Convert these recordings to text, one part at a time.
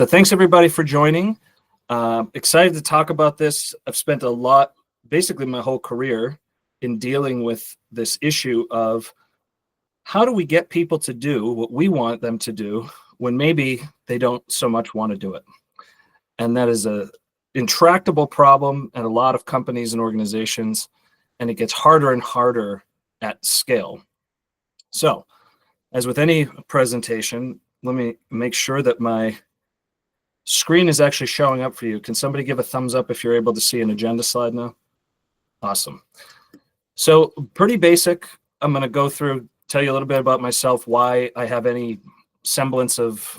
So thanks everybody for joining. Excited to talk about this. I've spent basically my whole career in dealing with this issue of how do we get people to do what we want them to do when maybe they don't so much want to do it. And that is a intractable problem at a lot of companies and organizations, and it gets harder and harder at scale. So, as with any presentation, let me make sure that my screen is actually showing up for you. Can somebody give a thumbs up if you're able to see an agenda slide now? Awesome. So pretty basic. I'm going to go through, tell you a little bit about myself, why I have any semblance of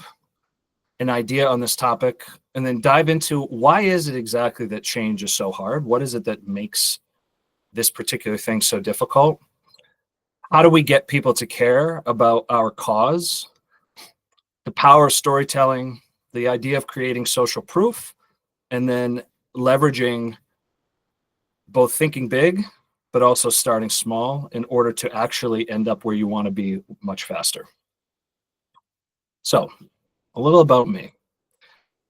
an idea on this topic, and then dive into why is it exactly that change is so hard? What is it that makes this particular thing so difficult? How do we get people to care about our cause? The power of storytelling, the idea of creating social proof, and then leveraging both thinking big, but also starting small in order to actually end up where you want to be much faster. So, a little about me.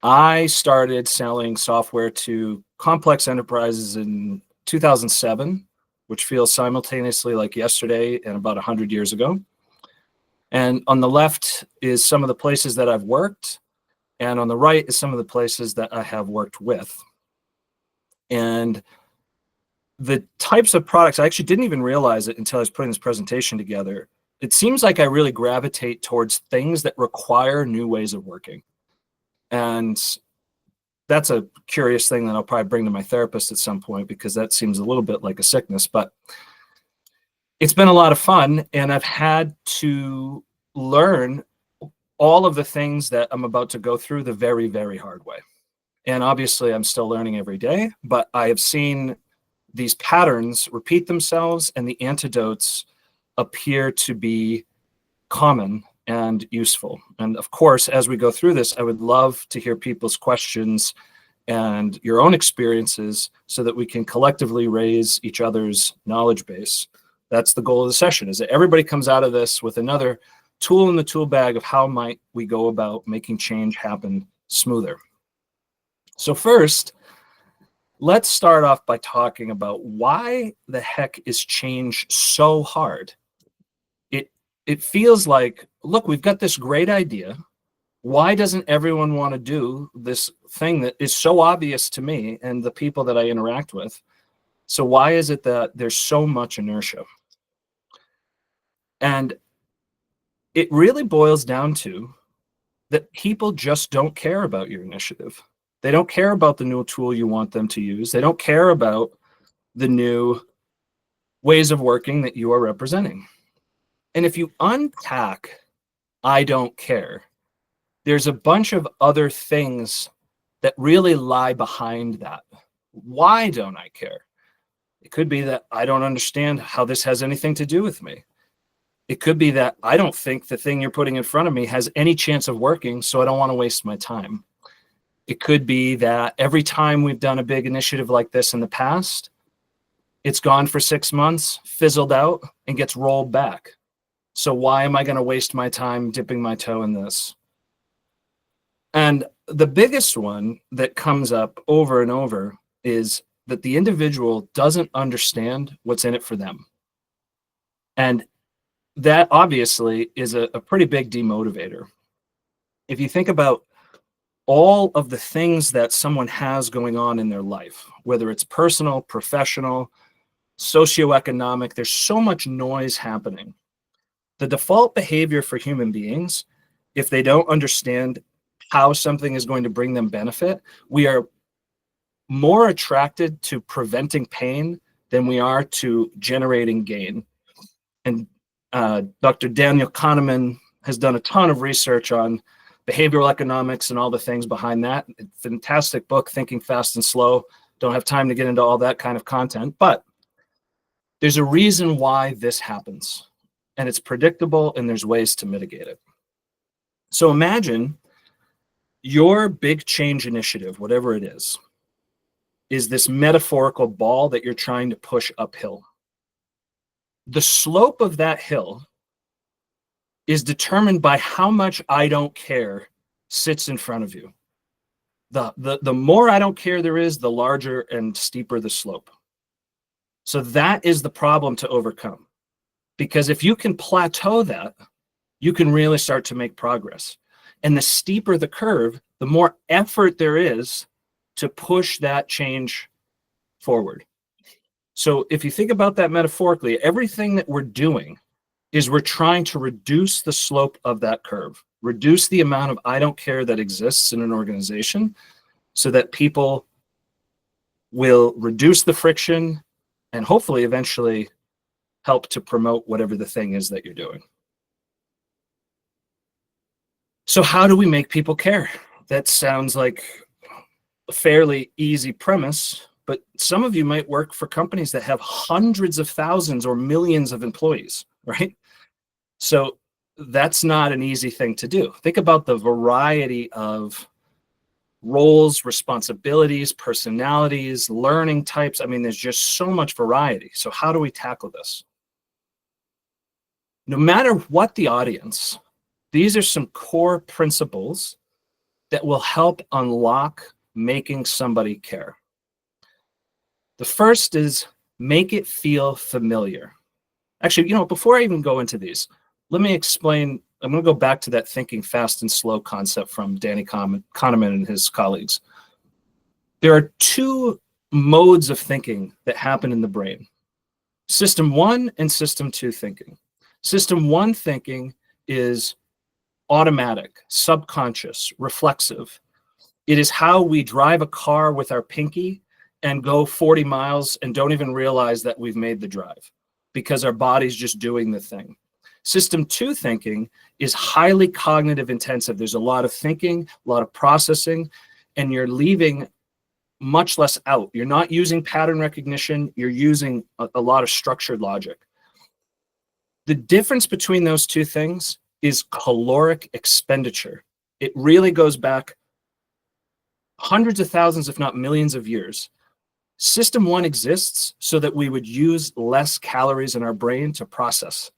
I started selling software to complex enterprises in 2007, which feels simultaneously like yesterday and about 100 years ago. And on the left is some of the places that I've worked, and on the right is some of the places that I have worked with. And the types of products, I actually didn't even realize it until I was putting this presentation together. It seems like I really gravitate towards things that require new ways of working. And that's a curious thing that I'll probably bring to my therapist at some point, because that seems a little bit like a sickness, but it's been a lot of fun, and I've had to learn all of the things that I'm about to go through the very, very hard way. And obviously I'm still learning every day, but I have seen these patterns repeat themselves, and the antidotes appear to be common and useful. And of course, as we go through this, I would love to hear people's questions and your own experiences so that we can collectively raise each other's knowledge base. That's the goal of the session, is that everybody comes out of this with another tool in the tool bag of how might we go about making change happen smoother. So first, let's start off by talking about why the heck is change so hard. It feels like, look, we've got this great idea. Why doesn't everyone want to do this thing that is so obvious to me and the people that I interact with? So why is it that there's so much inertia? And it really boils down to that people just don't care about your initiative. They don't care about the new tool you want them to use. They don't care about the new ways of working that you are representing. And if you unpack, I don't care, there's a bunch of other things that really lie behind that. Why don't I care? It could be that I don't understand how this has anything to do with me. It could be that I don't think the thing you're putting in front of me has any chance of working, so I don't want to waste my time. It could be that every time we've done a big initiative like this in the past, it's gone for 6 months, fizzled out, and gets rolled back. So why am I going to waste my time dipping my toe in this? And the biggest one that comes up over and over is that the individual doesn't understand what's in it for them. And that obviously is a pretty big demotivator. If you think about all of the things that someone has going on in their life, whether it's personal, professional, socioeconomic, there's so much noise happening. The default behavior for human beings, if they don't understand how something is going to bring them benefit, we are more attracted to preventing pain than we are to generating gain. And Dr. Daniel Kahneman has done a ton of research on behavioral economics and all the things behind that. Fantastic book, Thinking Fast and Slow. Don't have time to get into all that kind of content, but there's a reason why this happens, and it's predictable, and there's ways to mitigate it. So imagine your big change initiative, whatever it is this metaphorical ball that you're trying to push uphill. The slope of that hill is determined by how much I don't care sits in front of you. The more I don't care there is, the larger and steeper the slope. So that is the problem to overcome. Because if you can plateau that, you can really start to make progress. And the steeper the curve, the more effort there is to push that change forward. So if you think about that metaphorically, everything that we're doing is we're trying to reduce the slope of that curve, reduce the amount of I don't care that exists in an organization so that people will reduce the friction and hopefully eventually help to promote whatever the thing is that you're doing. So how do we make people care? That sounds like a fairly easy premise, but some of you might work for companies that have hundreds of thousands or millions of employees, right? So that's not an easy thing to do. Think about the variety of roles, responsibilities, personalities, learning types. I mean, there's just so much variety. So how do we tackle this? No matter what the audience, these are some core principles that will help unlock making somebody care. The first is make it feel familiar. Actually, before I even go into these, let me explain. I'm going to go back to that thinking fast and slow concept from Danny Kahneman and his colleagues. There are two modes of thinking that happen in the brain: system 1 and system 2 thinking. System 1 thinking is automatic, subconscious, reflexive. It is how we drive a car with our pinky and go 40 miles and don't even realize that we've made the drive because our body's just doing the thing. System 2 thinking is highly cognitive intensive. There's a lot of thinking, a lot of processing, and you're leaving much less out. You're not using pattern recognition. You're using a lot of structured logic. The difference between those two things is caloric expenditure. It really goes back hundreds of thousands, if not millions of years. System 1 exists so that we would use less calories in our brain to process.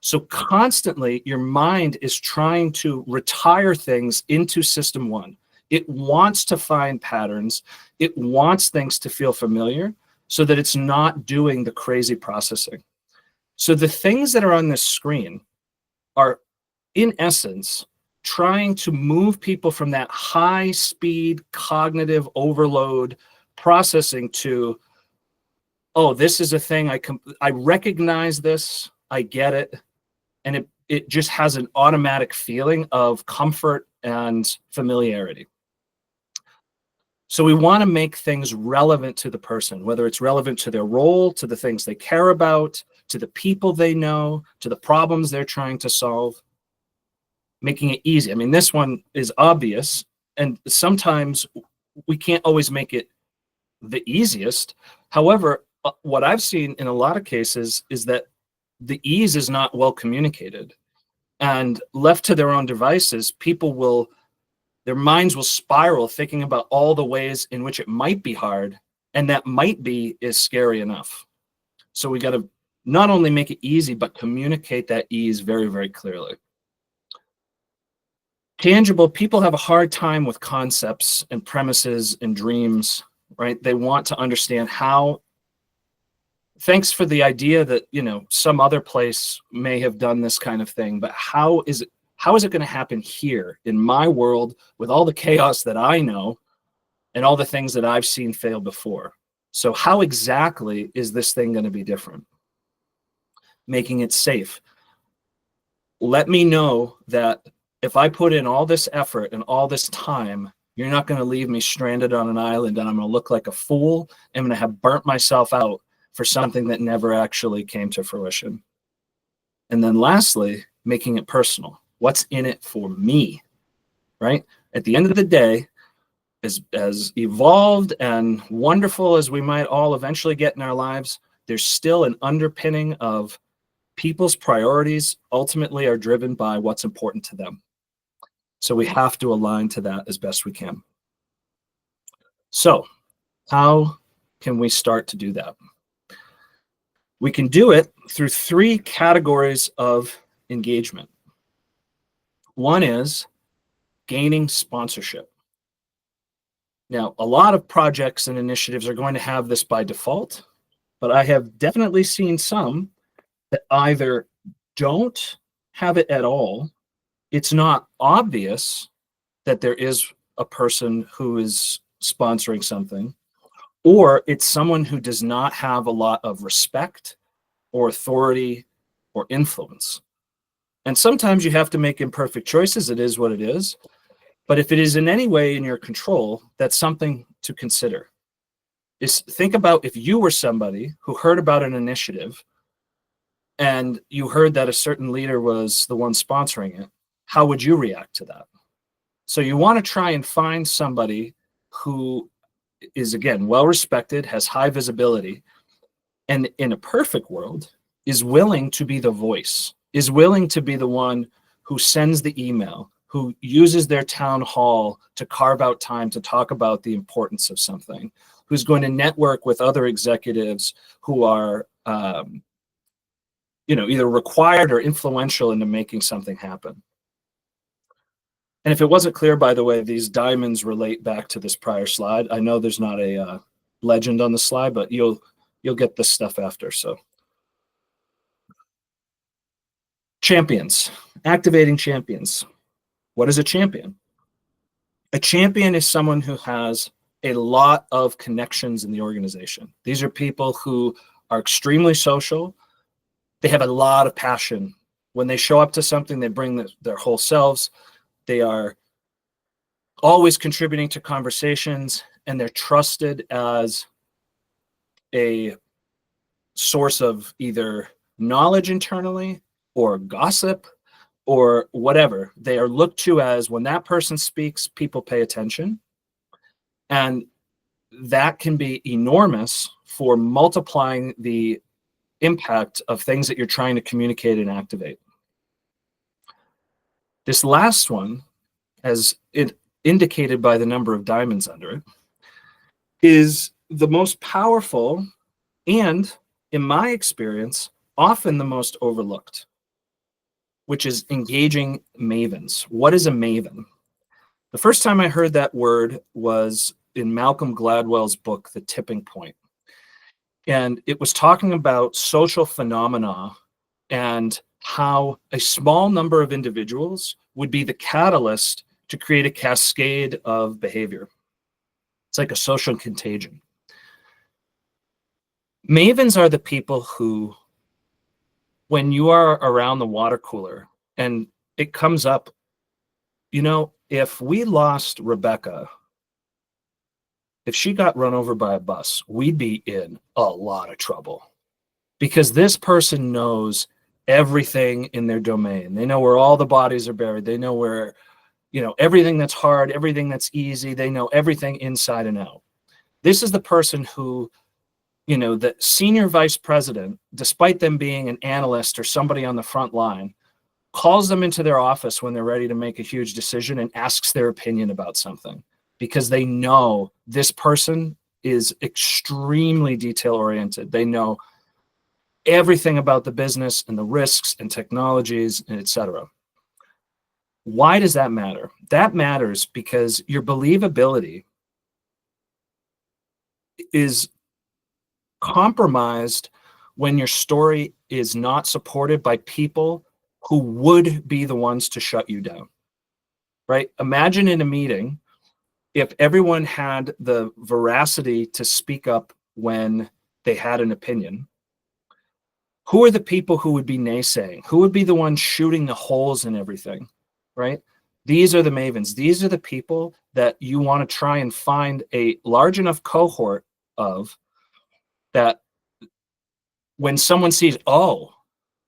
So constantly, your mind is trying to retire things into system 1. It wants to find patterns. It wants things to feel familiar so that it's not doing the crazy processing. So the things that are on this screen are, in essence, trying to move people from that high-speed cognitive overload processing to, oh, this is a thing, I recognize this, I get it, and it just has an automatic feeling of comfort and familiarity. So we want to make things relevant to the person, whether it's relevant to their role, to the things they care about, to the people they know, to the problems they're trying to solve, making it easy. I mean, this one is obvious, and sometimes we can't always make it the easiest. However, what I've seen in a lot of cases is that the ease is not well communicated, and left to their own devices, their minds will spiral thinking about all the ways in which it might be hard, and that might be is scary enough. So we got to not only make it easy, but communicate that ease very, very clearly. Tangible, people have a hard time with concepts and premises and dreams, right? They want to understand how. Thanks for the idea that, some other place may have done this kind of thing, but how is it going to happen here in my world with all the chaos that I know and all the things that I've seen fail before? So how exactly is this thing going to be different? Making it safe. Let me know that if I put in all this effort and all this time, you're not going to leave me stranded on an island and I'm going to look like a fool. I'm going to have burnt myself out for something that never actually came to fruition. And then lastly, making it personal. What's in it for me, right? At the end of the day, as evolved and wonderful as we might all eventually get in our lives, there's still an underpinning of people's priorities ultimately are driven by what's important to them. So we have to align to that as best we can. So how can we start to do that? We can do it through 3 categories of engagement. One is gaining sponsorship. Now, a lot of projects and initiatives are going to have this by default, but I have definitely seen some that either don't have it at all. It's not obvious that there is a person who is sponsoring something, or it's someone who does not have a lot of respect or authority or influence. And sometimes you have to make imperfect choices. It is what it is. But if it is in any way in your control, that's something to consider. Is think about if you were somebody who heard about an initiative and you heard that a certain leader was the one sponsoring it, how would you react to that? So you want to try and find somebody who is, again, well respected, has high visibility, and in a perfect world is willing to be the voice, is willing to be the one who sends the email, who uses their town hall to carve out time to talk about the importance of something, who's going to network with other executives who are either required or influential into making something happen. And if it wasn't clear, by the way, these diamonds relate back to this prior slide. I know there's not a legend on the slide, but you'll get this stuff after. So champions, activating champions. What is a champion? A champion is someone who has a lot of connections in the organization. These are people who are extremely social. They have a lot of passion. When they show up to something, they bring their whole selves. They are always contributing to conversations, and they're trusted as a source of either knowledge internally or gossip or whatever. They are looked to as, when that person speaks, people pay attention. And that can be enormous for multiplying the impact of things that you're trying to communicate and activate. This last one, as it indicated by the number of diamonds under it, is the most powerful and, in my experience, often the most overlooked, which is engaging mavens. What is a maven? The first time I heard that word was in Malcolm Gladwell's book, The Tipping Point. And it was talking about social phenomena and how a small number of individuals would be the catalyst to create a cascade of behavior. It's like a social contagion. Mavens are the people who, when you are around the water cooler and it comes up, if we lost Rebecca, if she got run over by a bus, we'd be in a lot of trouble, because this person knows everything in their domain. They know where all the bodies are buried. They know where, everything that's hard, everything that's easy. They know everything inside and out. This is the person who, the senior vice president, despite them being an analyst or somebody on the front line, calls them into their office when they're ready to make a huge decision and asks their opinion about something, because they know this person is extremely detail oriented. They know everything about the business and the risks and technologies and et cetera. Why does that matter? That matters because your believability is compromised when your story is not supported by people who would be the ones to shut you down, right? Imagine in a meeting, if everyone had the veracity to speak up when they had an opinion, who are the people who would be naysaying? Who would be the ones shooting the holes in everything, right? These are the mavens. These are the people that you want to try and find a large enough cohort of, that when someone sees, oh,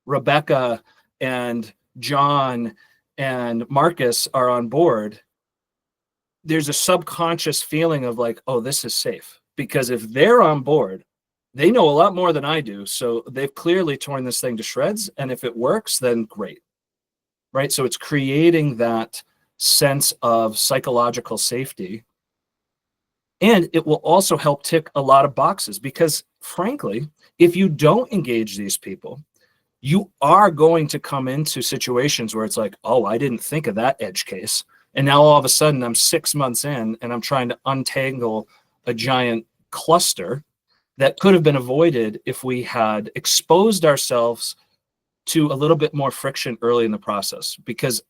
Rebecca and John and Marcus are on board, there's a subconscious feeling of like, oh, this is safe. Because if they're on board, they know a lot more than I do. So they've clearly torn this thing to shreds. And if it works, then great. Right? So it's creating that sense of psychological safety. And it will also help tick a lot of boxes, because frankly, if you don't engage these people, you are going to come into situations where it's like, oh, I didn't think of that edge case. And now all of a sudden I'm 6 months in and I'm trying to untangle a giant cluster that could have been avoided if we had exposed ourselves to a little bit more friction early in the process. Because,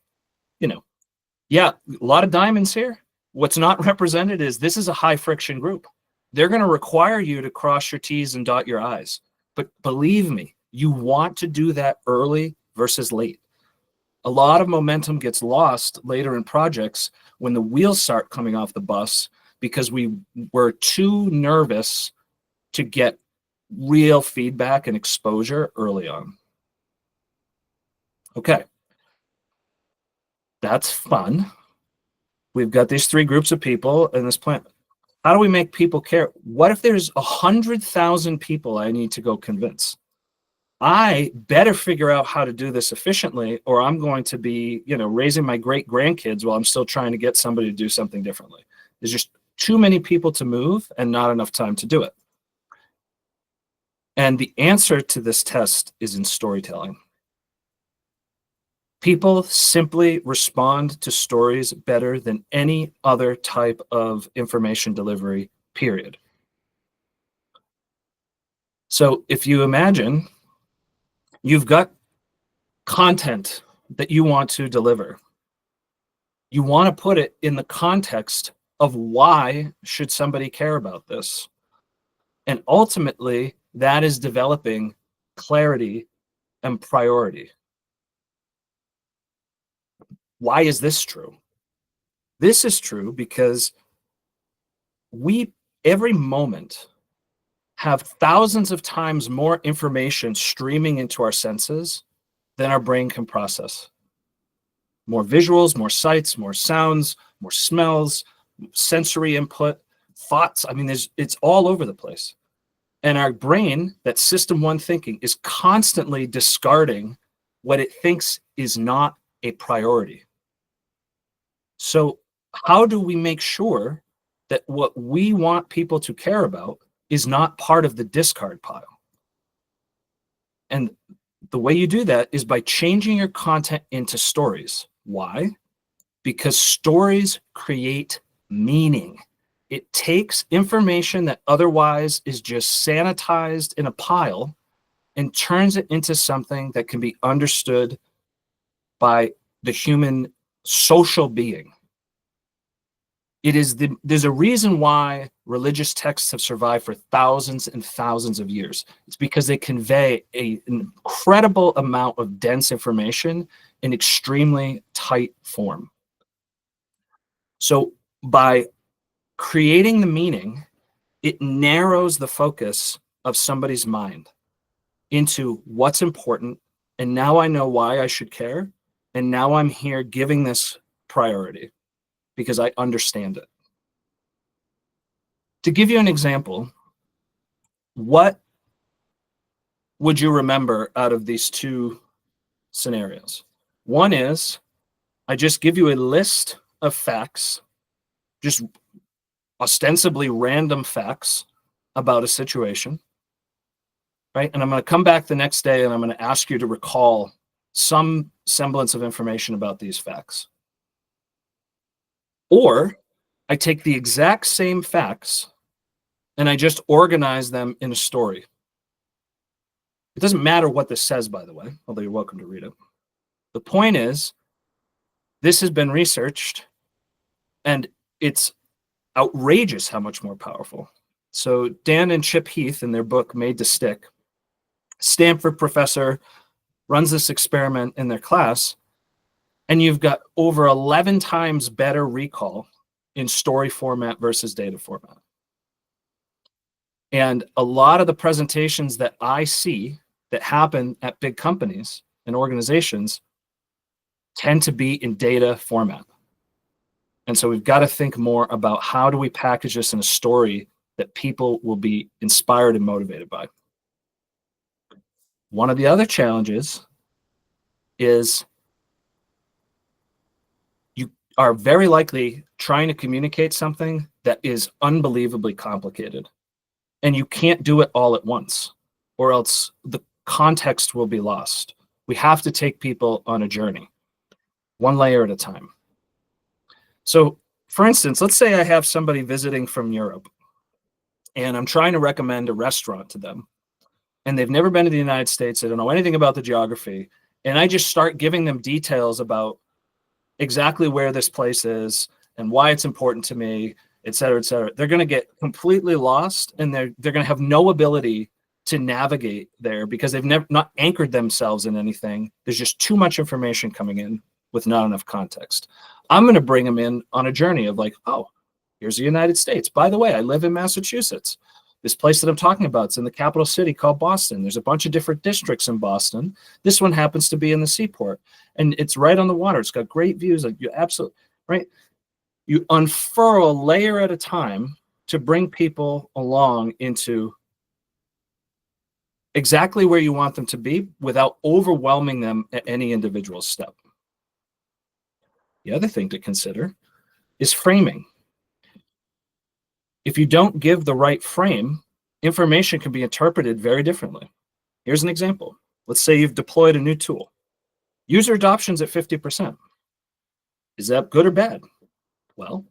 yeah, a lot of diamonds here. What's not represented is this is a high friction group. They're going to require you to cross your T's and dot your I's. But believe me, you want to do that early versus late. A lot of momentum gets lost later in projects when the wheels start coming off the bus because we were too nervous to get real feedback and exposure early on. Okay. That's fun. We've got these 3 groups of people in this plan. How do we make people care? What if there's 100,000 people I need to go convince? I better figure out how to do this efficiently, or I'm going to be, raising my great grandkids while I'm still trying to get somebody to do something differently. There's just too many people to move and not enough time to do it. And the answer to this test is in storytelling. People simply respond to stories better than any other type of information delivery, period. So if you imagine you've got content that you want to deliver, you want to put it in the context of why should somebody care about this? And ultimately, that is developing clarity and priority. Why is this true? This is true because we, every moment, have thousands of times more information streaming into our senses than our brain can process. More visuals, more sights, more sounds, more smells, sensory input, thoughts. I mean, it's all over the place. And our brain, that system 1 thinking, is constantly discarding what it thinks is not a priority. So how do we make sure that what we want people to care about is not part of the discard pile? And the way you do that is by changing your content into stories. Why? Because stories create meaning. It takes information that otherwise is just sanitized in a pile and turns it into something that can be understood by the human social being. There's a reason why religious texts have survived for thousands and thousands of years. It's because they convey an incredible amount of dense information in extremely tight form. So by creating the meaning, it narrows the focus of somebody's mind into what's important. And now I know why I should care. And now I'm here giving this priority because I understand it. To give you an example, what would you remember out of these 2 scenarios? One is I just give you a list of facts, just ostensibly random facts about a situation, right? And I'm going to come back the next day and I'm going to ask you to recall some semblance of information about these facts. Or I take the exact same facts and I just organize them in a story. It doesn't matter what this says, by the way, although you're welcome to read it. The point is, this has been researched, and it's outrageous how much more powerful. So Dan and Chip Heath, in their book Made to Stick, Stanford professor runs this experiment in their class, and you've got over 11 times better recall in story format versus data format. And a lot of the presentations that I see that happen at big companies and organizations tend to be in data format. And so we've got to think more about how do we package this in a story that people will be inspired and motivated by. One of the other challenges is you are very likely trying to communicate something that is unbelievably complicated. And you can't do it all at once, or else the context will be lost. We have to take people on a journey, one layer at a time. So, for instance, let's say I have somebody visiting from Europe and I'm trying to recommend a restaurant to them, and they've never been to the United States. They don't know anything about the geography. And I just start giving them details about exactly where this place is and why it's important to me, et cetera, et cetera. They're going to get completely lost, and they're going to have no ability to navigate there because they've never not anchored themselves in anything. There's just too much information coming in with not enough context. I'm going to bring them in on a journey of like, oh, here's the United States. By the way, I live in Massachusetts. This place that I'm talking about, it's in the capital city called Boston. There's a bunch of different districts in Boston. This one happens to be in the seaport, and it's right on the water. It's got great views. Like, you absolutely right. You unfurl a layer at a time to bring people along into exactly where you want them to be without overwhelming them at any individual step. The other thing to consider is framing. If you don't give the right frame, information can be interpreted very differently. Here's an example. Let's say you've deployed a new tool. User adoption's at 50%. Is that good or bad? Well,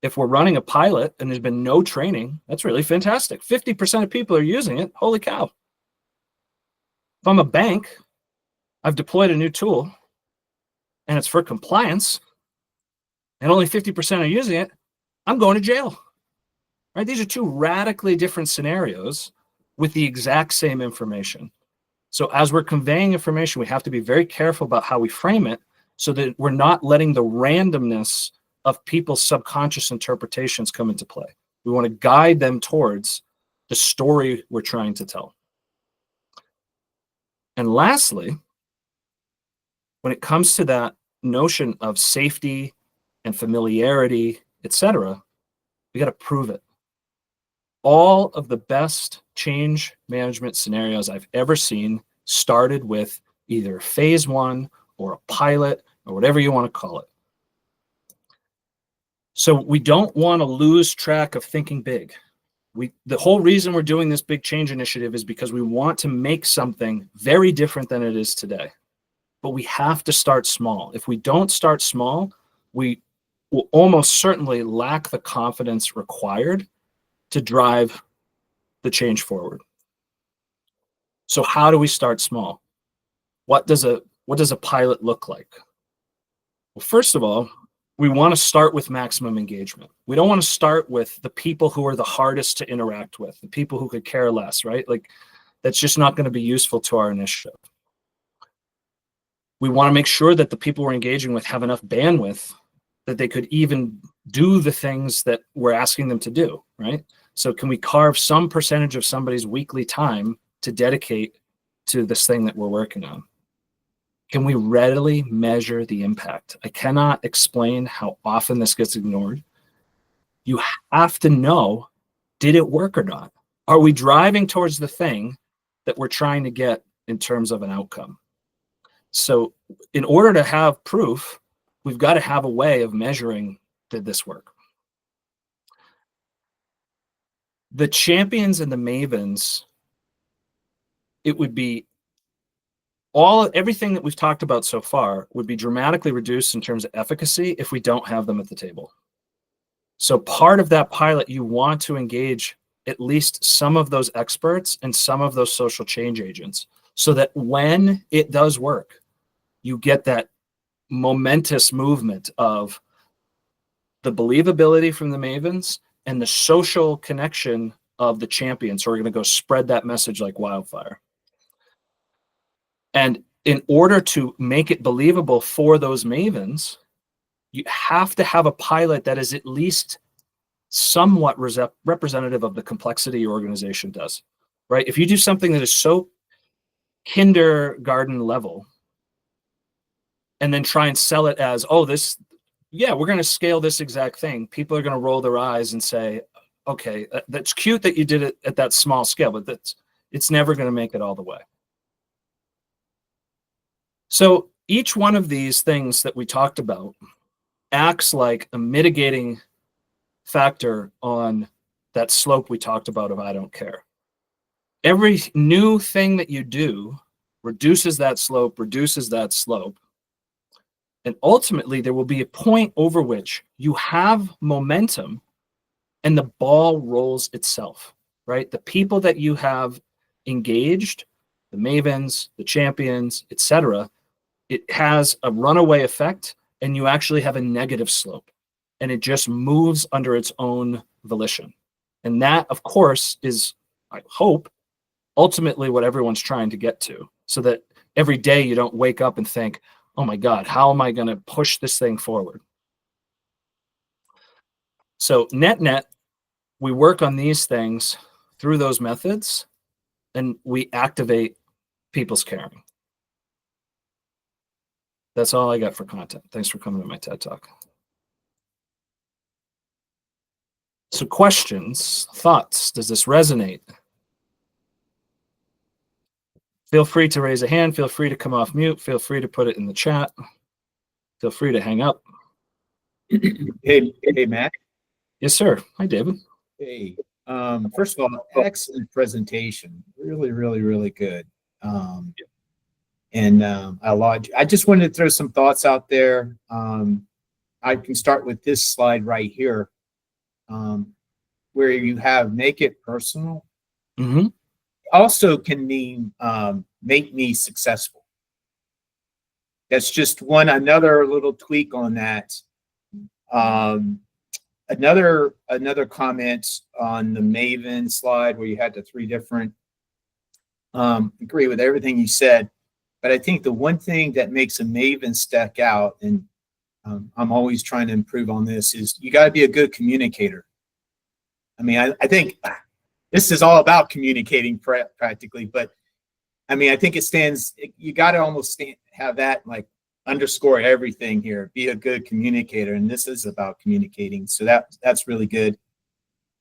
if we're running a pilot and there's been no training, that's really fantastic. 50% of people are using it. Holy cow. If I'm a bank, I've deployed a new tool and it's for compliance and only 50% are using it, I'm going to jail. Right? These are two radically different scenarios with the exact same information. So as we're conveying information, we have to be very careful about how we frame it so that we're not letting the randomness of people's subconscious interpretations come into play. We want to guide them towards the story we're trying to tell. And lastly, when it comes to that notion of safety and familiarity, etc., we got to prove it. All of the best change management scenarios I've ever seen started with either phase one or a pilot or whatever you want to call it. So we don't want to lose track of thinking big. The whole reason we're doing this big change initiative is because we want to make something very different than it is today. But we have to start small. If we don't start small, we will almost certainly lack the confidence required to drive the change forward. So how do we start small? What does a pilot look like? Well, first of all, we want to start with maximum engagement. We don't want to start with the people who are the hardest to interact with, the people who could care less, right? Like, that's just not going to be useful to our initiative. We want to make sure that the people we're engaging with have enough bandwidth that they could even do the things that we're asking them to do, right? So can we carve some percentage of somebody's weekly time to dedicate to this thing that we're working on? Can we readily measure the impact? I cannot explain how often this gets ignored. You have to know, did it work or not? Are we driving towards the thing that we're trying to get in terms of an outcome? So in order to have proof, we've got to have a way of measuring, did this work? The champions and the mavens, it would be everything that we've talked about so far would be dramatically reduced in terms of efficacy if we don't have them at the table. So part of that pilot, you want to engage at least some of those experts and some of those social change agents so that when it does work, you get that momentous movement of the believability from the mavens and the social connection of the champions who are going to go spread that message like wildfire. And in order to make it believable for those mavens, you have to have a pilot that is at least somewhat representative of the complexity your organization does, right? If you do something that is so kindergarten level and then try and sell it as, oh, we're going to scale this exact thing, people are going to roll their eyes and say, okay, that's cute that you did it at that small scale, but it's never going to make it all the way. So each one of these things that we talked about acts like a mitigating factor on that slope we talked about of I don't care. Every new thing that you do reduces that slope, And ultimately, there will be a point over which you have momentum and the ball rolls itself, right? The people that you have engaged, the mavens, the champions, etc., it has a runaway effect, and you actually have a negative slope, and it just moves under its own volition. And that, of course, is, I hope, ultimately what everyone's trying to get to, so that every day you don't wake up and think, oh my God, how am I going to push this thing forward? So net, we work on these things through those methods, and we activate people's caring. That's all I got for content. Thanks for coming to my TED Talk. So questions, thoughts, does this resonate? Feel free to raise a hand. Feel free to come off mute. Feel free to put it in the chat. Feel free to hang up. Hey, Matt. Yes, sir. Hi, David. Hey. First of all, excellent presentation. Really, really, really good. I just wanted to throw some thoughts out there. I can start with this slide right here, where you have make it personal. Mm-hmm. Also can mean make me successful. That's just another little tweak on that. Another comment on the Maven slide where you had the three different, agree with everything you said, but I think the one thing that makes a Maven stack out, and I'm always trying to improve on this, is you got to be a good communicator. I mean, I think this is all about communicating practically, but I mean, I think you got to almost have that like underscore everything here, be a good communicator. And this is about communicating. So that's really good.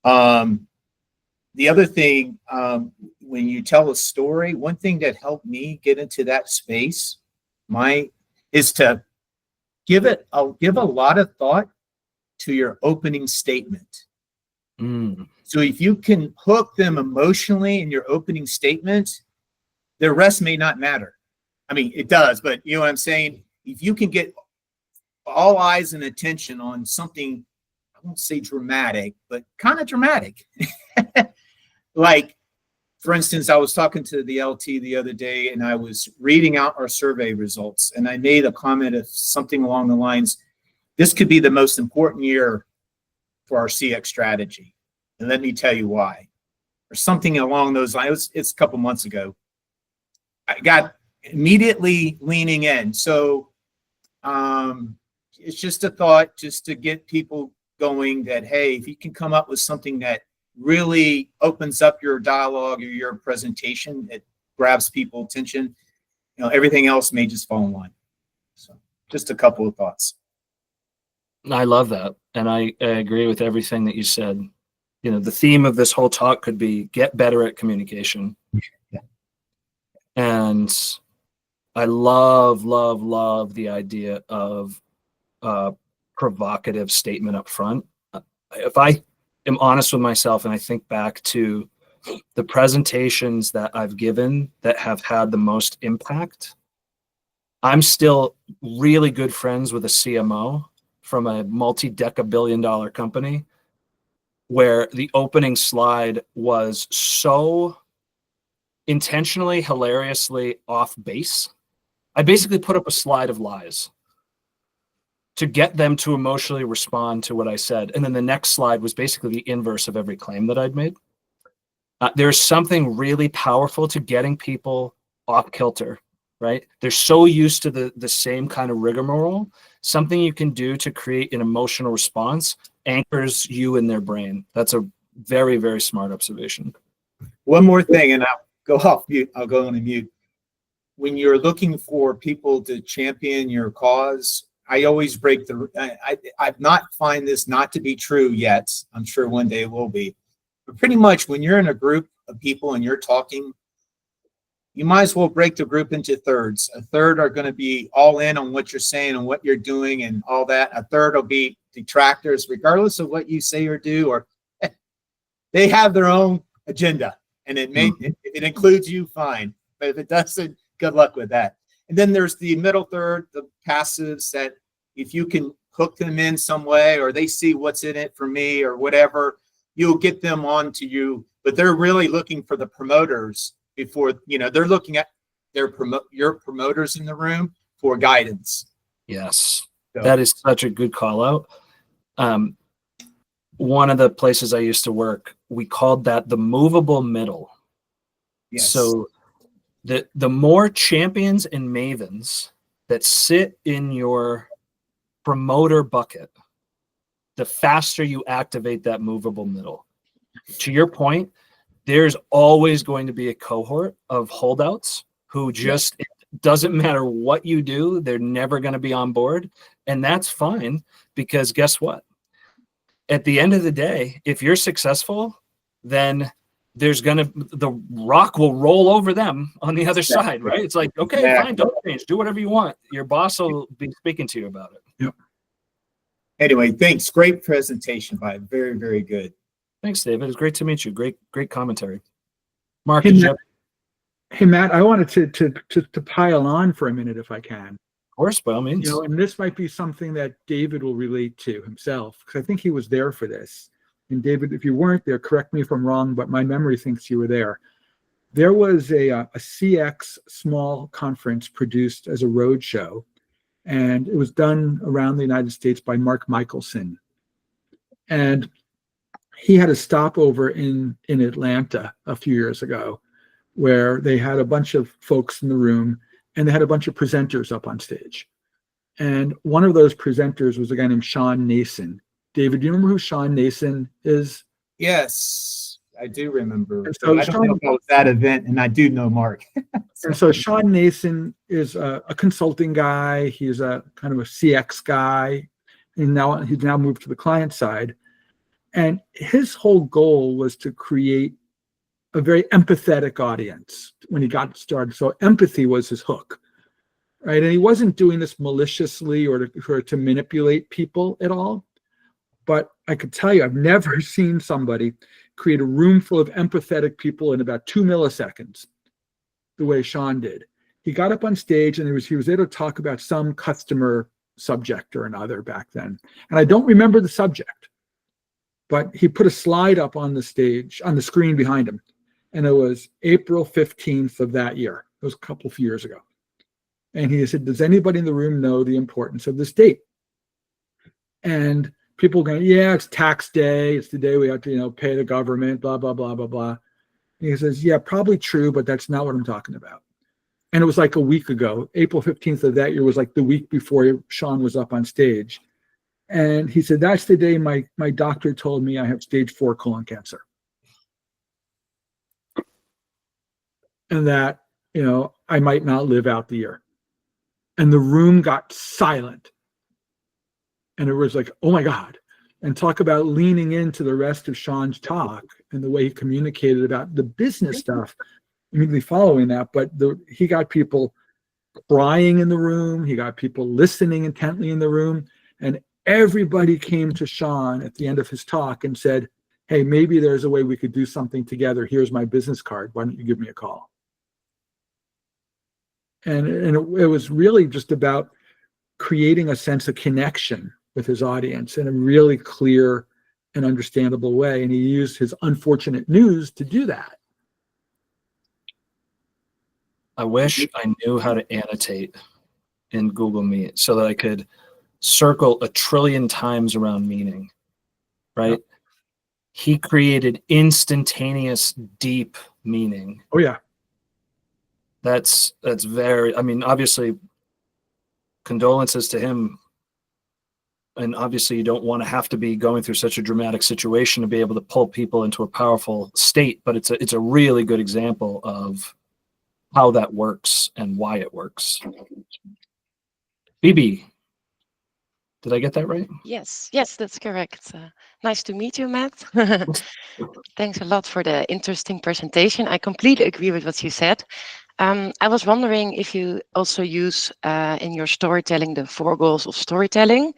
The other thing, when you tell a story, one thing that helped me get into that space, is to give a lot of thought to your opening statement. So if you can hook them emotionally in your opening statement, the rest may not matter. I mean, it does, but you know what I'm saying? If you can get all eyes and attention on something, I won't say dramatic, but kind of dramatic. Like, for instance, I was talking to the LT the other day, and I was reading out our survey results, and I made a comment of something along the lines, this could be the most important year for our CX strategy. And let me tell you why. Or something along those lines. It's a couple months ago. I got immediately leaning in. So it's just a thought just to get people going that, hey, if you can come up with something that really opens up your dialogue or your presentation, it grabs people's attention, everything else may just fall in line. So just a couple of thoughts. I love that. And I agree with everything that you said. The theme of this whole talk could be get better at communication. Yeah. And I love the idea of a provocative statement up front. If I am honest with myself and I think back to the presentations that I've given that have had the most impact, I'm still really good friends with a CMO from a multi-deca-billion-dollar company where the opening slide was so intentionally, hilariously off base. I basically put up a slide of lies to get them to emotionally respond to what I said. And then the next slide was basically the inverse of every claim that I'd made. There's something really powerful to getting people off kilter, right? They're so used to the same kind of rigmarole. Something you can do to create an emotional response anchors you in their brain. That's a very, very smart observation. One more thing, and I'll go off mute. I'll go on a mute. When you're looking for people to champion your cause, I always break I've not find this not to be true yet. I'm sure one day it will be. But pretty much when you're in a group of people and you're talking, you might as well break the group into thirds. A third are going to be all in on what you're saying and what you're doing and all that. A third will be detractors, regardless of what you say or do, or they have their own agenda. And if it includes you, fine. But if it doesn't, good luck with that. And then there's the middle third, the passives, that if you can hook them in some way, or they see what's in it for me or whatever, you'll get them on to you. But they're really looking for the promoters before, they're looking at your promoters in the room for guidance. Yes. So, That is such a good call out. One of the places I used to work, we called that the movable middle. yes. So the more champions and mavens that sit in your promoter bucket, the faster you activate that movable middle. To your point, there's always going to be a cohort of holdouts who just, it doesn't matter what you do, they're never going to be on board. And that's fine, because guess what? At the end of the day, if you're successful, then the rock will roll over them on the other side, right? It's like, okay, fine, don't change, do whatever you want. Your boss will be speaking to you about it. Yep. Anyway, thanks. Great presentation, Mike. Very, very good. Thanks, David. It's great to meet you. Great commentary. Mark, Hey, Matt, I wanted to pile on for a minute, if I can. Of course, by all means. And this might be something that David will relate to himself, because I think he was there for this. And David, if you weren't there, correct me if I'm wrong, but my memory thinks you were there. There was a CX small conference produced as a road show, and it was done around the United States by Mark Michelson. And he had a stopover in Atlanta a few years ago, where they had a bunch of folks in the room, and they had a bunch of presenters up on stage. And one of those presenters was a guy named Sean Nason. David, do you remember who Sean Nason is? Yes, I do remember. And so I don't know if it was that event, and I do know Mark. And so Sean Nason is a consulting guy. He's a kind of a CX guy, and he's now moved to the client side. And his whole goal was to create a very empathetic audience when he got started. So empathy was his hook, right? And he wasn't doing this maliciously or to manipulate people at all. But I could tell you, I've never seen somebody create a room full of empathetic people in about 2 milliseconds, the way Sean did. He got up on stage and he was there to talk about some customer subject or another back then. And I don't remember the subject, but he put a slide up on the stage, on the screen behind him. And it was April 15th of that year. It was a couple of years ago. And he said, does anybody in the room know the importance of this date? And people going, yeah, it's tax day. It's the day we have to, pay the government, blah, blah, blah, blah, blah. And he says, yeah, probably true, but that's not what I'm talking about. And it was like a week ago. April 15th of that year was like the week before Sean was up on stage. And he said, that's the day my doctor told me I have stage 4 colon cancer. And that, I might not live out the year. And the room got silent. And it was like, oh my God. And talk about leaning into the rest of Sean's talk and the way he communicated about the business stuff immediately following that. But he got people crying in the room. He got people listening intently in the room. And everybody came to Sean at the end of his talk and said, hey, maybe there's a way we could do something together. Here's my business card. Why don't you give me a call? And it was really just about creating a sense of connection with his audience in a really clear and understandable way. And he used his unfortunate news to do that. I wish I knew how to annotate in Google Meet so that I could circle 1 trillion times around meaning, right? Yep. He created instantaneous, deep meaning. Oh, yeah. That's very, obviously, condolences to him. And obviously you don't want to have to be going through such a dramatic situation to be able to pull people into a powerful state, but it's a really good example of how that works and why it works. Phoebe, did I get that right? Yes, that's correct. Nice to meet you, Matt. Thanks a lot for the interesting presentation. I completely agree with what you said. I was wondering if you also use in your storytelling the 4 goals of storytelling.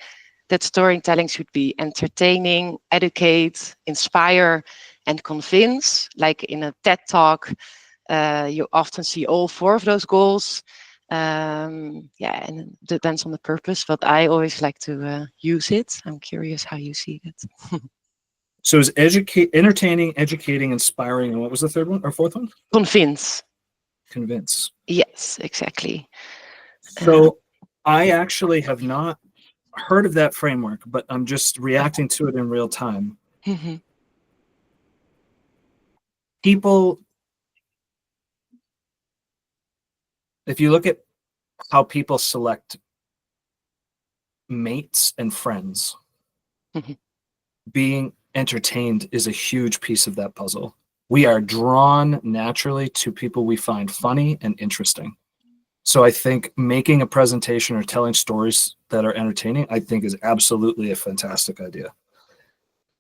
That storytelling should be entertaining, educate, inspire, and convince. Like in a TED Talk, you often see all 4 of those goals. Yeah, and it depends on the purpose, but I always like to use it. I'm curious how you see it. So is entertaining, educating, inspiring, and what was the third one or fourth one? Convince. Convince. Yes, exactly. So I actually have not heard of that framework, but I'm just reacting to it in real time. People, if you look at how people select mates and friends, being entertained is a huge piece of that puzzle. We are drawn naturally to people we find funny and interesting. So I think making a presentation or telling stories that are entertaining, I think is absolutely a fantastic idea.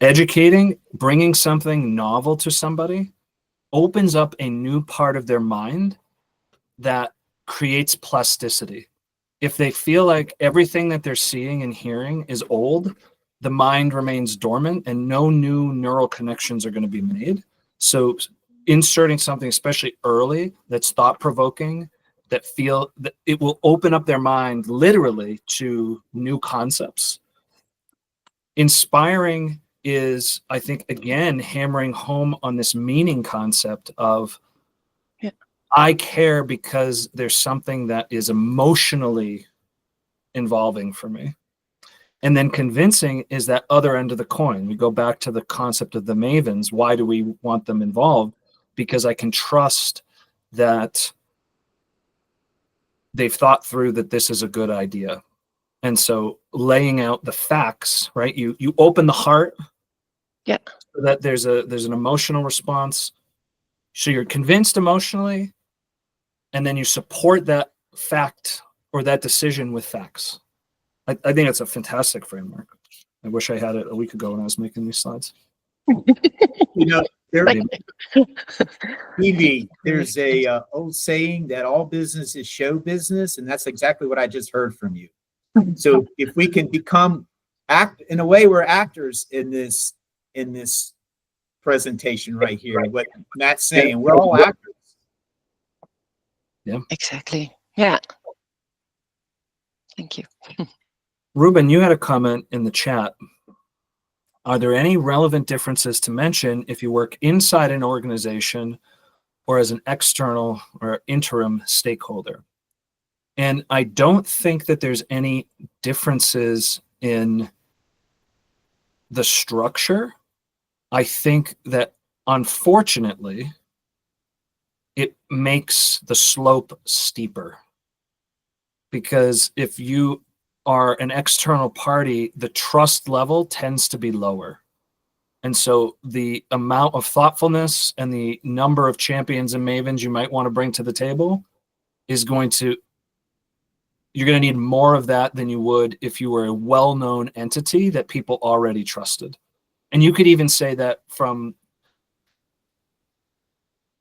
Educating, bringing something novel to somebody opens up a new part of their mind that creates plasticity. If they feel like everything that they're seeing and hearing is old, the mind remains dormant and no new neural connections are going to be made. So inserting something, especially early, that's thought-provoking, that feel that it will open up their mind literally to new concepts. Inspiring is, I think, again, hammering home on this meaning concept of I care because there's something that is emotionally involving for me. And then convincing is that other end of the coin. We go back to the concept of the mavens. Why do we want them involved? Because I can trust that they've thought through that this is a good idea. And so laying out the facts, right? You open the heart, so that there's an emotional response. So you're convinced emotionally, and then you support that fact or that decision with facts. I think that's a fantastic framework. I wish I had it a week ago when I was making these slides. You know, Evie, there's a old saying that all business is show business, and that's exactly what I just heard from you. So if we can become in a way, we're actors in this presentation right here. What Matt's saying, we're all actors. Yeah, exactly. Yeah. Thank you. Ruben, you had a comment in the chat. Are there any relevant differences to mention if you work inside an organization or as an external or interim stakeholder? And I don't think that there's any differences in the structure. I think that unfortunately, it makes the slope steeper. Because if you are an external party, the trust level tends to be lower. And so the amount of thoughtfulness and the number of champions and mavens you might want to bring to the table is going to, you're going to need more of that than you would if you were a well-known entity that people already trusted. And you could even say that from,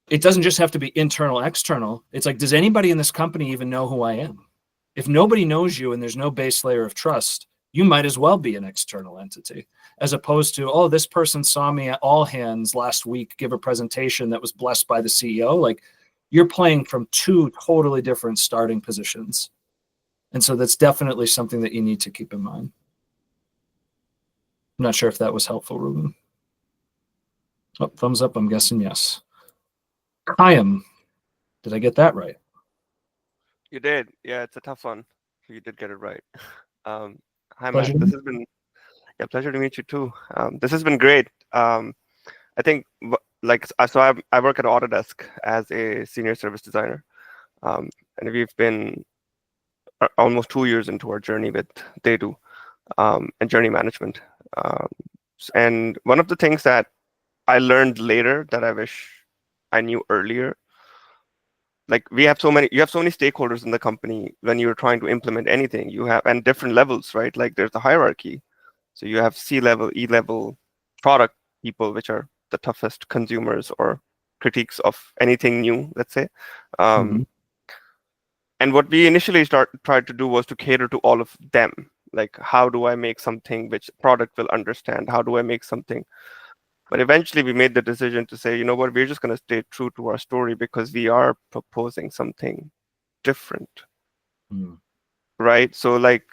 it doesn't just have to be internal, external. It's like, does anybody in this company even know who I am? If nobody knows you and there's no base layer of trust, you might as well be an external entity, as opposed to, oh, this person saw me at All Hands last week give a presentation that was blessed by the CEO. Like, you're playing from two totally different starting positions. And so that's definitely something that you need to keep in mind. I'm not sure if that was helpful, Ruben. Oh, thumbs up, I'm guessing yes. Chaim, did I get that right? You did. Yeah, it's a tough one. You did get it right. Hi, Pleasure. Matt. This has been, yeah, pleasure to meet you too. This has been great. I think, so I work at Autodesk as a senior service designer. And we've been almost 2 years into our journey with TheyDo and journey management. And one of the things that I learned later that I wish I knew earlier, like you have so many stakeholders in the company when you're trying to implement anything. You have, and different levels, right? Like there's a hierarchy. So you have C-level, E-level product people, which are the toughest consumers or critiques of anything new, let's say. And what we initially tried to do was to cater to all of them. Like, how do I make something which product will understand? How do I make something? But eventually we made the decision to say, you know what, we're just going to stay true to our story because we are proposing something different. right? So like,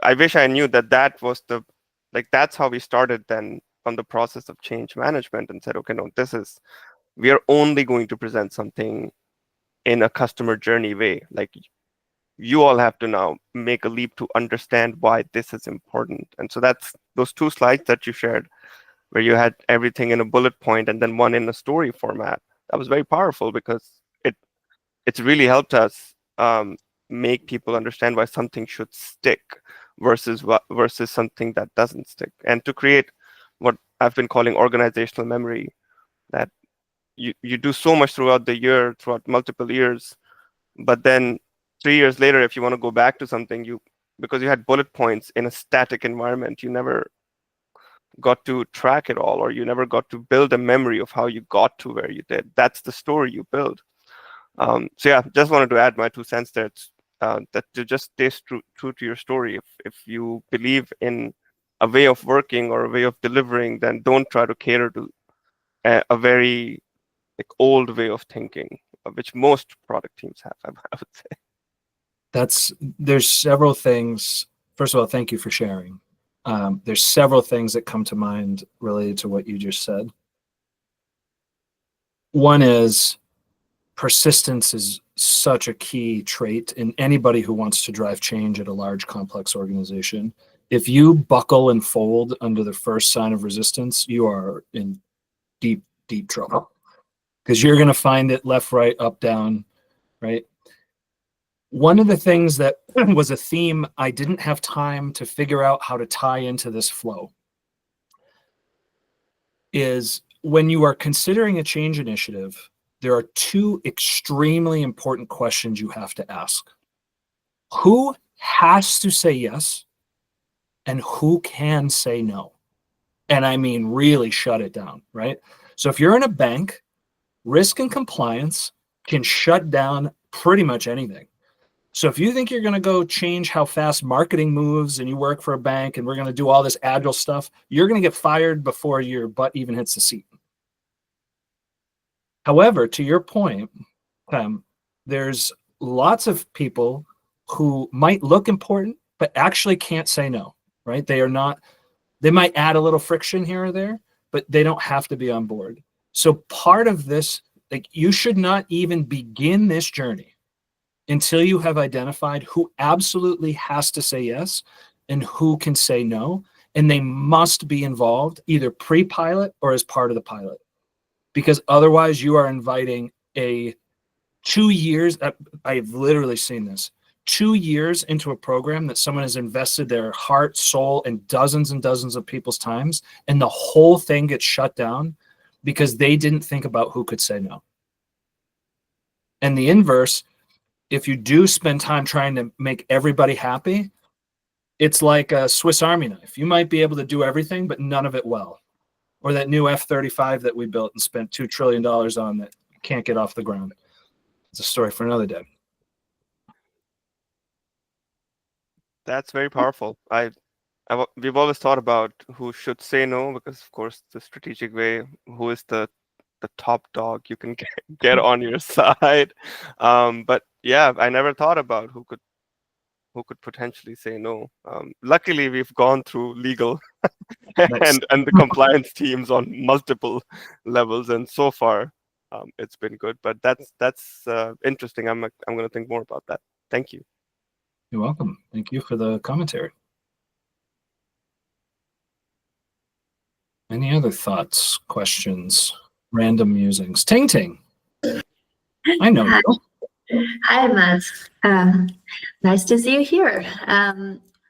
I wish I knew that was the, like, that's how we started then on the process of change management, and said, okay, no, we are only going to present something in a customer journey way. Like, you all have to now make a leap to understand why this is important. And so that's those 2 slides that you shared, where you had everything in a bullet point and then one in a story format. That was very powerful, because it's really helped us make people understand why something should stick versus something that doesn't stick, and to create what I've been calling organizational memory, that you do so much throughout the year, throughout multiple years, but then 3 years later, if you want to go back to something, because you had bullet points in a static environment, you never got to track it all, or you never got to build a memory of how you got to where you did. That's the story you build. So yeah, just wanted to add my 2 cents there. That to just stay true to your story. If you believe in a way of working or a way of delivering, then don't try to cater to a very like old way of thinking, which most product teams have, I would say. There's several things. First of all, thank you for sharing. There's several things that come to mind related to what you just said. One is, persistence is such a key trait in anybody who wants to drive change at a large, complex organization. If you buckle and fold under the first sign of resistance, you are in deep, deep trouble, because you're going to find it left, right, up, down, right? One of the things that was a theme I didn't have time to figure out how to tie into this flow is, when you are considering a change initiative, there are 2 extremely important questions you have to ask. Who has to say yes, and who can say no? And I mean, really shut it down, right? So if you're in a bank, risk and compliance can shut down pretty much anything. So if you think you're going to go change how fast marketing moves, and you work for a bank and we're going to do all this agile stuff, you're going to get fired before your butt even hits the seat. However, to your point, there's lots of people who might look important, but actually can't say no, right? They might add a little friction here or there, but they don't have to be on board. So part of this, like, you should not even begin this journey until you have identified who absolutely has to say yes and who can say no. And they must be involved either pre-pilot or as part of the pilot. Because otherwise you are inviting a 2 years, I've literally seen this, 2 years into a program that someone has invested their heart, soul, and dozens of people's times, and the whole thing gets shut down because they didn't think about who could say no. And the inverse, if you do spend time trying to make everybody happy, it's like a Swiss Army knife. You might be able to do everything, but none of it well. Or that new F-35 that we built and spent $2 trillion on that can't get off the ground. It's a story for another day. That's very powerful. We've always thought about who should say no, because of course the strategic way, who is the top dog you can get on your side. But yeah, I never thought about who could potentially say no. Luckily, we've gone through legal Nice. and the compliance teams on multiple levels, and so far it's been good. But that's interesting. I'm going to think more about that. Thank you. You're welcome. Thank you for the commentary. Any other thoughts, questions, random musings? Ting Ting, I know you. Hi, Matt. Nice to see you here.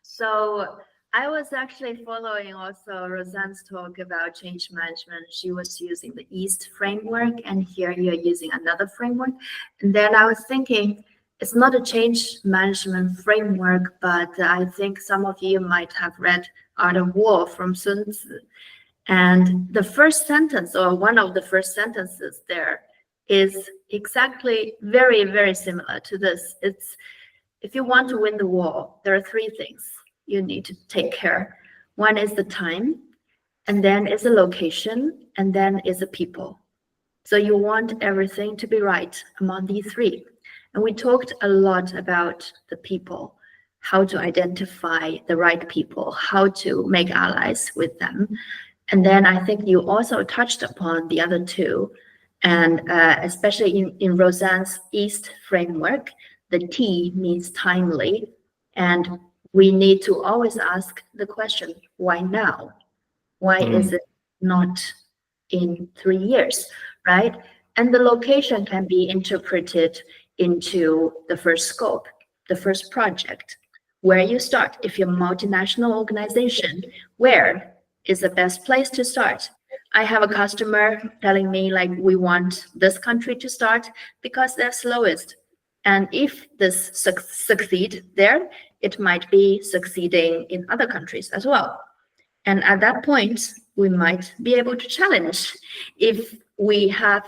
So I was actually following also Roseanne's talk about change management. She was using the EAST framework, and here you're using another framework. And then I was thinking, it's not a change management framework, but I think some of you might have read Art of War from Sun Tzu. And the first sentence, or one of the first sentences there, is exactly very, very similar to this. It's, if you want to win the war, there are 3 things you need to take care. One is the time, and then is the location, and then is the people. So you want everything to be right among these 3. And we talked a lot about the people, how to identify the right people, how to make allies with them. And then I think you also touched upon the other two, and especially in Roseanne's EAST framework, the T means timely, and we need to always ask the question, why now? Why is it not in 3 years, right? And the location can be interpreted into the first scope, the first project, where you start. If you're a multinational organization, where is the best place to start? I have a customer telling me like, we want this country to start because they're slowest. And if this succeed there, it might be succeeding in other countries as well. And at that point, we might be able to challenge if we have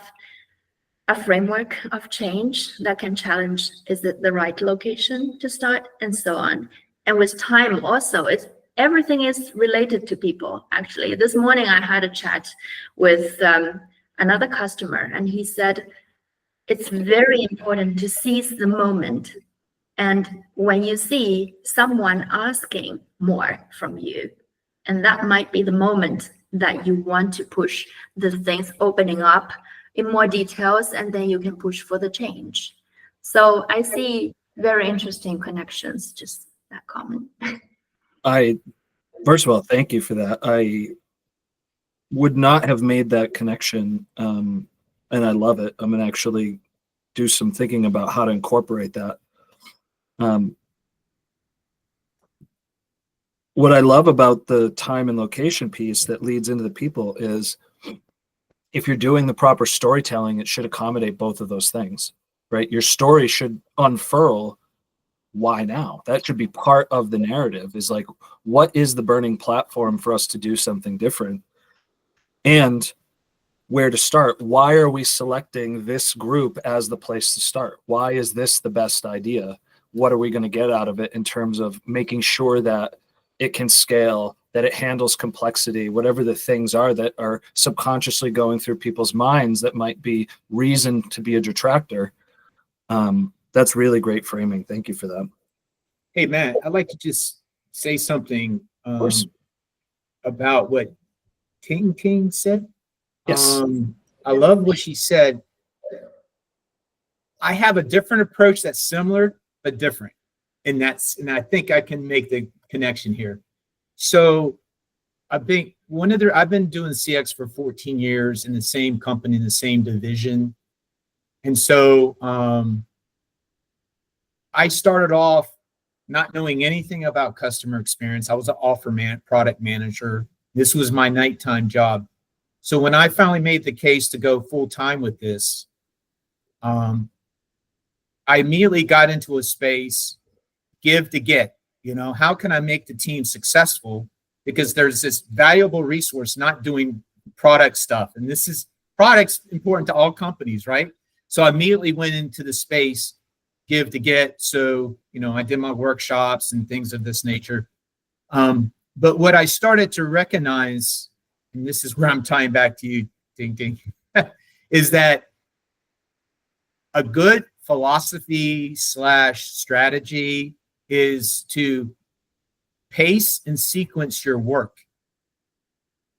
a framework of change that can challenge, is it the right location to start, and so on. And with time also, everything is related to people. Actually, this morning I had a chat with another customer, and he said, it's very important to seize the moment. And when you see someone asking more from you, and that might be the moment that you want to push the things opening up in more details, and then you can push for the change. So I see very interesting connections, just that comment. First of all, thank you for that. I would not have made that connection, and I love it. I'm going to actually do some thinking about how to incorporate that. What I love about the time and location piece that leads into the people is, if you're doing the proper storytelling, it should accommodate both of those things, right? Your story should unfurl why now. That should be part of the narrative, is like, what is the burning platform for us to do something different? And where to start? Why are we selecting this group as the place to start? Why is this the best idea? What are we going to get out of it in terms of making sure that it can scale, that it handles complexity, whatever the things are that are subconsciously going through people's minds that might be reason to be a detractor. That's really great framing. Thank you for that. Hey, Matt, I'd like to just say something about what Ting said. Yes. I love what she said. I have a different approach that's similar but different, and I think I can make the connection here. So I've been doing CX for 14 years in the same company, in the same division, and so I started off not knowing anything about customer experience. I was an product manager. This was my nighttime job. So when I finally made the case to go full time with this, I immediately got into a space, give to get. You know, how can I make the team successful? Because there's this valuable resource not doing product stuff. And this is products important to all companies, right? So I immediately went into the space, give to get. So, you know, I did my workshops and things of this nature. But what I started to recognize, and this is where I'm tying back to you, Ding Ding, is that a good philosophy / strategy is to pace and sequence your work.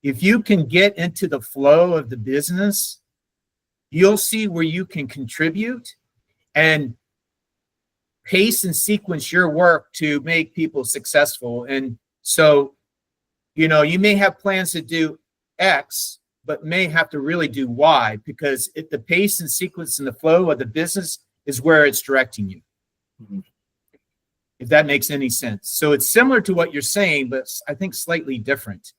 If you can get into the flow of the business, you'll see where you can contribute and pace and sequence your work to make people successful. And so, you know, you may have plans to do X, but may have to really do Y, because the pace and sequence and the flow of the business is where it's directing you. Mm-hmm. If that makes any sense. So it's similar to what you're saying, but I think slightly different.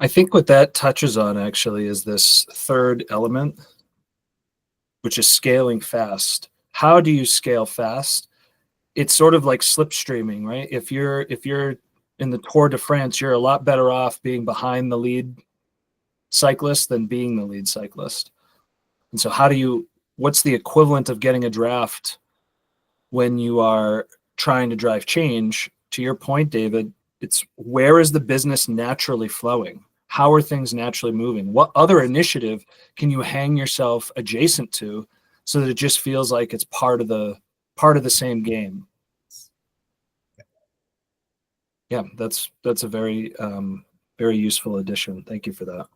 I think what that touches on actually is this third element, which is scaling fast. How do you scale fast? It's sort of like slipstreaming, right? If you're in the Tour de France, you're a lot better off being behind the lead cyclist than being the lead cyclist. And so what's the equivalent of getting a draft when you are trying to drive change? To your point, David, it's where is the business naturally flowing? How are things naturally moving? What other initiative can you hang yourself adjacent to so that it just feels like it's part of the same game. Yeah, that's a very very useful addition. Thank you for that.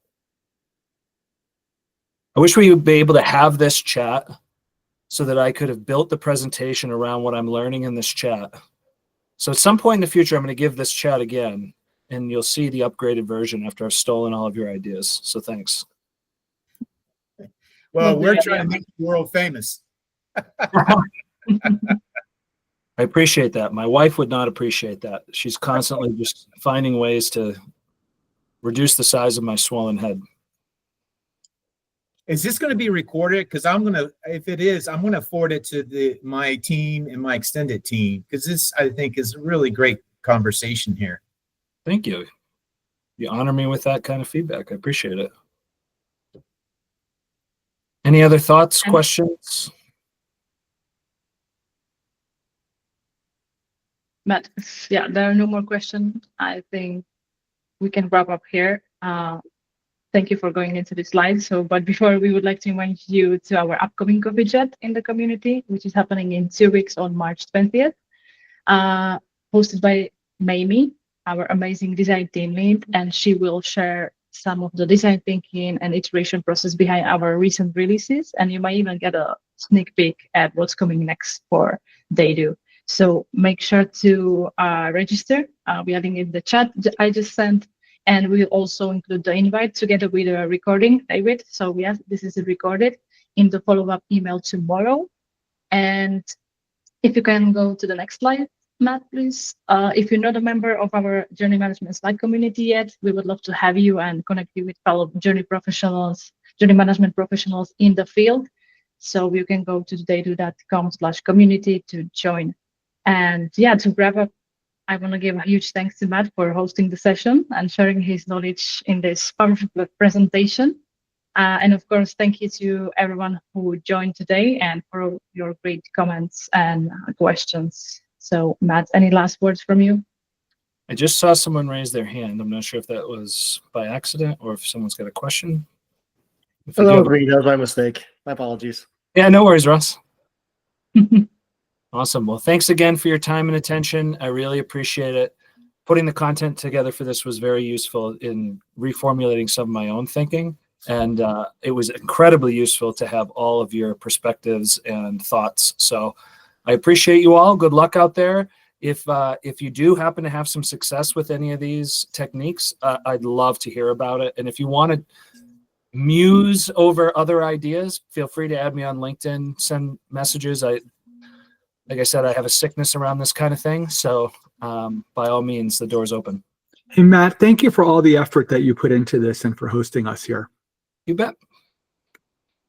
I wish we would be able to have this chat so that I could have built the presentation around what I'm learning in this chat. So at some point in the future, I'm going to give this chat again, and you'll see the upgraded version after I've stolen all of your ideas. So thanks. Well, we're trying to make you world famous. I appreciate that. My wife would not appreciate that. She's constantly just finding ways to reduce the size of my swollen head. Is this going to be recorded? Because I'm going to, if it is, I'm going to forward it to my team and my extended team, because this, I think, is a really great conversation here. Thank you. You honor me with that kind of feedback. I appreciate it. Any other thoughts, questions? Matt, yeah, there are no more questions. I think we can wrap up here. Thank you for going into the slides. But before, we would like to invite you to our upcoming coffee chat in the community, which is happening in 2 weeks on March 20th, hosted by Mamie, our amazing design team lead, and she will share some of the design thinking and iteration process behind our recent releases, and you might even get a sneak peek at what's coming next for TheyDo. So make sure to register. We are linking in the chat I just sent, and we'll also include the invite together with a recording, David. So yes, this is recorded in the follow-up email tomorrow. And if you can go to the next slide, Matt, please. If you're not a member of our Journey Management Slide community yet, we would love to have you and connect you with fellow journey professionals, journey management professionals in the field. So you can go to theydo.com/community to join. And yeah, to wrap up, I want to give a huge thanks to Matt for hosting the session and sharing his knowledge in this powerful presentation. And of course, thank you to everyone who joined today and for your great comments and questions. So Matt, any last words from you? I just saw someone raise their hand. I'm not sure if that was by accident or if someone's got a question. Hello, Green. That was my mistake. My apologies. Yeah, no worries, Russ. Awesome. Well, thanks again for your time and attention. I really appreciate it. Putting the content together for this was very useful in reformulating some of my own thinking. And it was incredibly useful to have all of your perspectives and thoughts. So I appreciate you all. Good luck out there. If you do happen to have some success with any of these techniques, I'd love to hear about it. And if you want to muse over other ideas, feel free to add me on LinkedIn, send messages. Like I said, I have a sickness around this kind of thing. So by all means, the door's open. Hey, Matt, thank you for all the effort that you put into this and for hosting us here. You bet.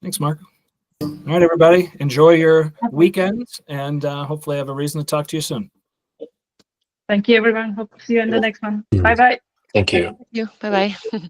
Thanks, Mark. All right, everybody. Enjoy your weekend, and hopefully I have a reason to talk to you soon. Thank you, everyone. Hope to see you in the next one. Bye-bye. Thank you. Thank you. Bye-bye.